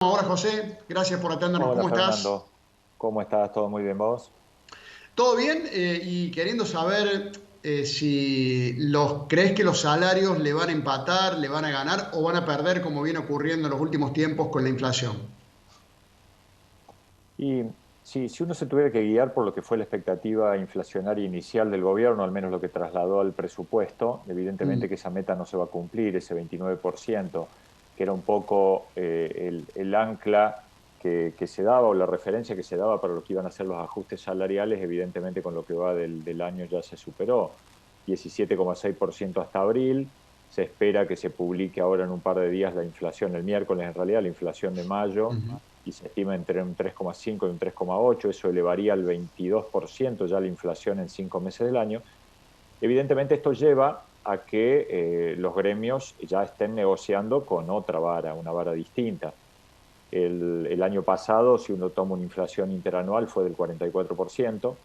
Hola José, gracias por atendernos. Hola ¿Cómo estás? Fernando, ¿cómo estás? ¿Todo muy bien vos? ¿Todo bien? Y queriendo saber si crees que los salarios le van a empatar, le van a ganar o van a perder como viene ocurriendo en los últimos tiempos con la inflación. Y si uno se tuviera que guiar por lo que fue la expectativa inflacionaria inicial del gobierno, al menos lo que trasladó al presupuesto, evidentemente Mm, que esa meta no se va a cumplir, ese 29%, que era un poco el ancla que se daba o la referencia que se daba para lo que iban a ser los ajustes salariales, evidentemente con lo que va del año ya se superó. 17,6% hasta abril. Se espera que se publique ahora en un par de días la inflación, el miércoles en realidad, la inflación de mayo, ujú. y se estima entre un 3,5 y un 3,8. Eso elevaría al 22% ya la inflación en 5 meses del año. Evidentemente esto lleva a que los gremios ya estén negociando con otra vara, una vara distinta. El año pasado, si uno toma una inflación interanual, fue del 44%.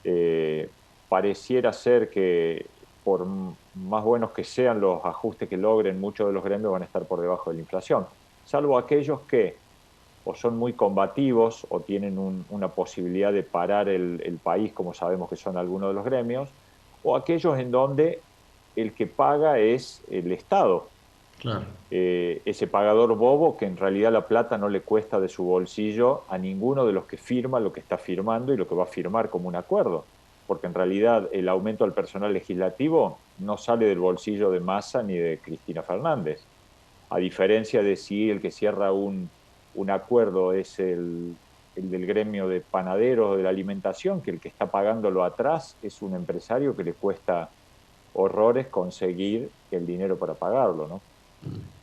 Eh, Pareciera ser que por más buenos que sean los ajustes que logren, muchos de los gremios van a estar por debajo de la inflación, salvo aquellos que o son muy combativos o tienen una posibilidad de parar el país, como sabemos que son algunos de los gremios, o aquellos en donde el que paga es el Estado, Claro. ese pagador bobo que en realidad la plata no le cuesta de su bolsillo a ninguno de los que firma lo que está firmando y lo que va a firmar como un acuerdo, porque en realidad el aumento al personal legislativo no sale del bolsillo de Massa ni de Cristina Fernández, a diferencia de si el que cierra un acuerdo es el del gremio de panaderos o de la alimentación, que el que está pagándolo atrás es un empresario que le cuesta horrores conseguir el dinero para pagarlo, ¿no?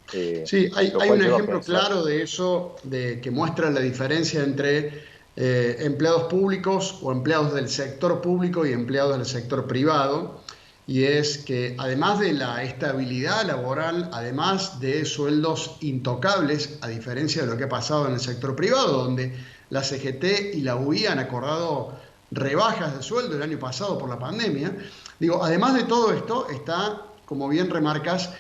Sí, hay, Lo hay cual un lleva a ejemplo pensar, claro de eso, de que muestra la diferencia entre empleados públicos o empleados del sector público y empleados del sector privado, y es que además de la estabilidad laboral, además de sueldos intocables, a diferencia de lo que ha pasado en el sector privado, donde la CGT y la UI han acordado rebajas de sueldo el año pasado por la pandemia, digo, además de todo esto está, como bien remarcas,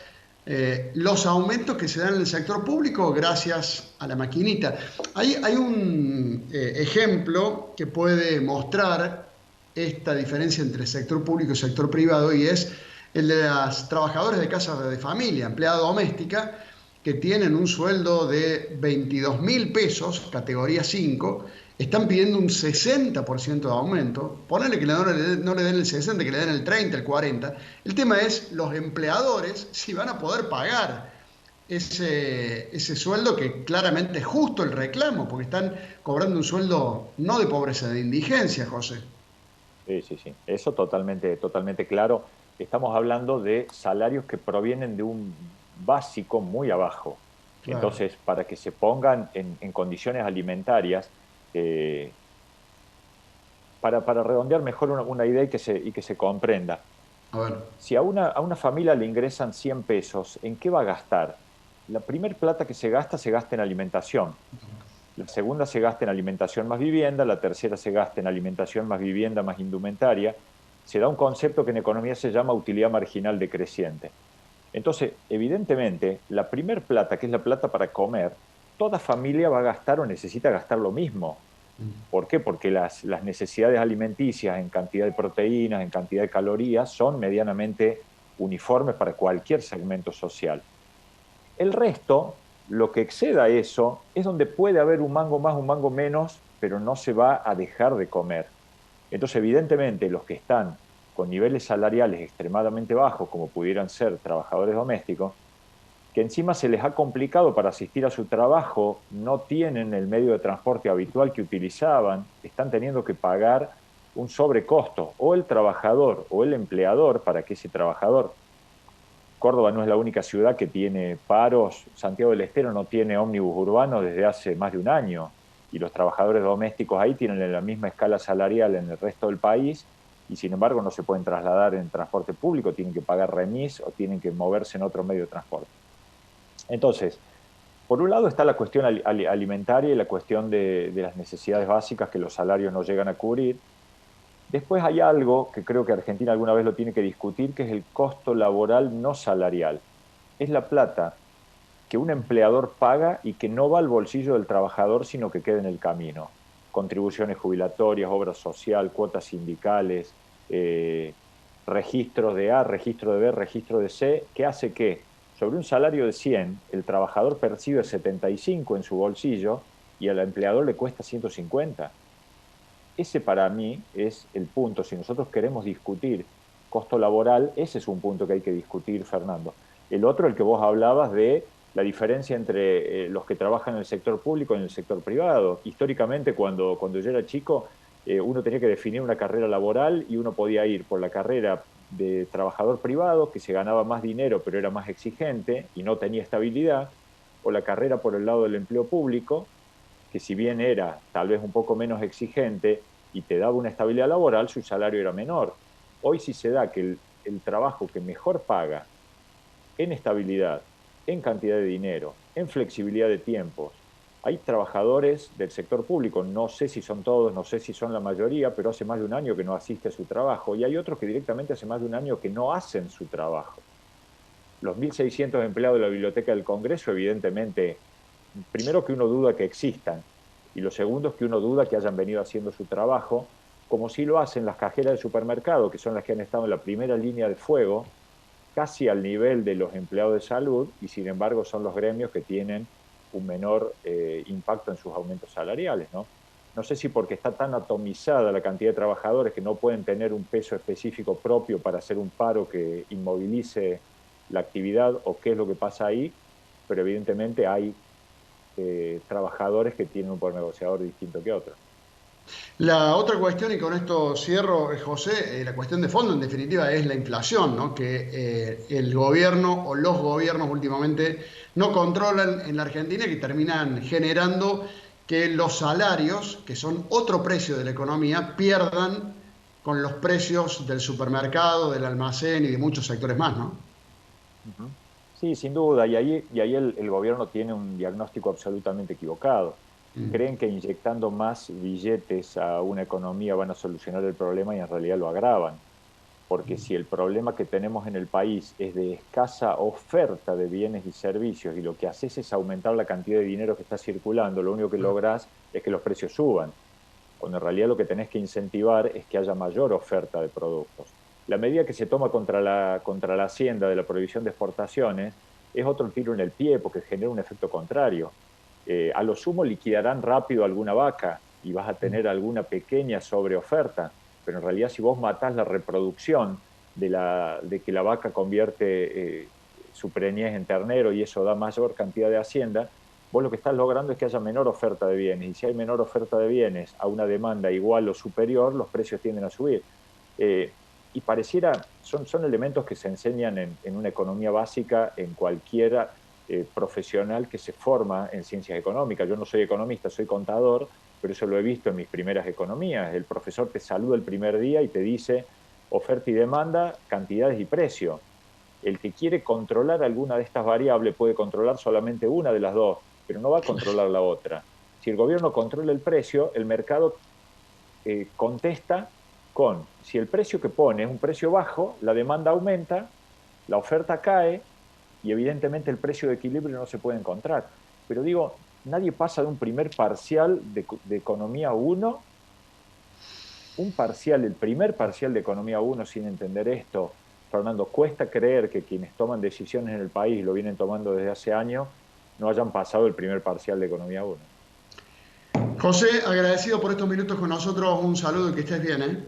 los aumentos que se dan en el sector público gracias a la maquinita. Hay un ejemplo que puede mostrar esta diferencia entre el sector público y el sector privado y es el de las trabajadoras de casas de familia, empleada doméstica, que tienen un sueldo de 22.000 pesos, categoría 5, están pidiendo un 60% de aumento. Ponele que no le den el 60, que le den el 30, el 40. El tema es los empleadores si van a poder pagar ese sueldo que claramente es justo el reclamo, porque están cobrando un sueldo no de pobreza, de indigencia, José. sí, sí, sí, eso totalmente, totalmente claro. Estamos hablando de salarios que provienen de un básico muy abajo. Claro. Entonces, para que se pongan en condiciones alimentarias, eh, para redondear mejor una idea y que se comprenda, A ver. si a una familia le ingresan 100 pesos, ¿en qué va a gastar? La primer plata que se gasta en alimentación. La segunda se gasta en alimentación más vivienda, la tercera se gasta en alimentación más vivienda más indumentaria. Se da un concepto que en economía se llama utilidad marginal decreciente. Entonces, evidentemente, la primer plata, que es la plata para comer, toda familia va a gastar o necesita gastar lo mismo. ¿Por qué? Porque las necesidades alimenticias en cantidad de proteínas, en cantidad de calorías, son medianamente uniformes para cualquier segmento social. El resto, lo que exceda eso, es donde puede haber un mango más, un mango menos, pero no se va a dejar de comer. Entonces, evidentemente, los que están con niveles salariales extremadamente bajos, como pudieran ser trabajadores domésticos, que encima se les ha complicado para asistir a su trabajo, no tienen el medio de transporte habitual que utilizaban, están teniendo que pagar un sobrecosto, o el trabajador o el empleador, para que ese trabajador, Córdoba no es la única ciudad que tiene paros, Santiago del Estero no tiene ómnibus urbano desde hace más de un año, y los trabajadores domésticos ahí tienen la misma escala salarial en el resto del país, y sin embargo no se pueden trasladar en transporte público, tienen que pagar remis o tienen que moverse en otro medio de transporte. Entonces, por un lado está la cuestión alimentaria y la cuestión de las necesidades básicas que los salarios no llegan a cubrir. Después hay algo que creo que Argentina alguna vez lo tiene que discutir, que es el costo laboral no salarial. Es la plata que un empleador paga y que no va al bolsillo del trabajador, sino que queda en el camino. Contribuciones jubilatorias, obra social, cuotas sindicales, registros de A, registro de B, registro de C, que hace que sobre un salario de 100 el trabajador percibe 75 en su bolsillo y al empleador le cuesta 150. Ese para mí es el punto. Si nosotros queremos discutir costo laboral, ese es un punto que hay que discutir, Fernando. El otro, el que vos hablabas de la diferencia entre los que trabajan en el sector público y en el sector privado. Históricamente, cuando yo era chico, uno tenía que definir una carrera laboral y uno podía ir por la carrera de trabajador privado, que se ganaba más dinero pero era más exigente y no tenía estabilidad, o la carrera por el lado del empleo público, que si bien era tal vez un poco menos exigente y te daba una estabilidad laboral, su salario era menor. Hoy sí se da que el trabajo que mejor paga en estabilidad, en cantidad de dinero, en flexibilidad de tiempos. Hay trabajadores del sector público, no sé si son todos, no sé si son la mayoría, pero hace más de un año que no asiste a su trabajo, y hay otros que directamente hace más de un año que no hacen su trabajo. Los 1.600 empleados de la Biblioteca del Congreso, evidentemente, primero que uno duda que existan, y lo segundo es que uno duda que hayan venido haciendo su trabajo, como si lo hacen las cajeras del supermercado, que son las que han estado en la primera línea de fuego, casi al nivel de los empleados de salud, y sin embargo son los gremios que tienen un menor impacto en sus aumentos salariales, ¿no? No sé si porque está tan atomizada la cantidad de trabajadores que no pueden tener un peso específico propio para hacer un paro que inmovilice la actividad o qué es lo que pasa ahí, pero evidentemente hay trabajadores que tienen un poder negociador distinto que otros. La otra cuestión, y con esto cierro, José, la cuestión de fondo en definitiva es la inflación, ¿no? Que el gobierno o los gobiernos últimamente no controlan en la Argentina y que terminan generando que los salarios, que son otro precio de la economía, pierdan con los precios del supermercado, del almacén y de muchos sectores más, ¿no? Uh-huh. Sí, sin duda, y ahí el gobierno tiene un diagnóstico absolutamente equivocado. Mm. Creen que inyectando más billetes a una economía van a solucionar el problema y en realidad lo agravan. Porque si el problema que tenemos en el país es de escasa oferta de bienes y servicios y lo que haces es aumentar la cantidad de dinero que está circulando, lo único que lográs es que los precios suban, cuando en realidad lo que tenés que incentivar es que haya mayor oferta de productos. La medida que se toma contra la Hacienda de la prohibición de exportaciones es otro tiro en el pie porque genera un efecto contrario. A lo sumo liquidarán rápido alguna vaca y vas a tener alguna pequeña sobreoferta, pero en realidad si vos matás la reproducción de que la vaca convierte su preñez en ternero y eso da mayor cantidad de hacienda, vos lo que estás logrando es que haya menor oferta de bienes, y si hay menor oferta de bienes a una demanda igual o superior, los precios tienden a subir. Y pareciera, son elementos que se enseñan en una economía básica en cualquiera profesional que se forma en ciencias económicas. Yo no soy economista, soy contador, pero eso lo he visto en mis primeras economías. El profesor te saluda el primer día y te dice oferta y demanda, cantidades y precio. El que quiere controlar alguna de estas variables puede controlar solamente una de las dos, pero no va a controlar la otra. Si el gobierno controla el precio, el mercado contesta con, si el precio que pone es un precio bajo, la demanda aumenta, la oferta cae y evidentemente el precio de equilibrio no se puede encontrar. Pero digo, nadie pasa de un primer parcial de Economía 1, el primer parcial de Economía 1 sin entender esto. Fernando, cuesta creer que quienes toman decisiones en el país, lo vienen tomando desde hace años, no hayan pasado el primer parcial de Economía 1. José, agradecido por estos minutos con nosotros, un saludo y que estés bien, ¿eh?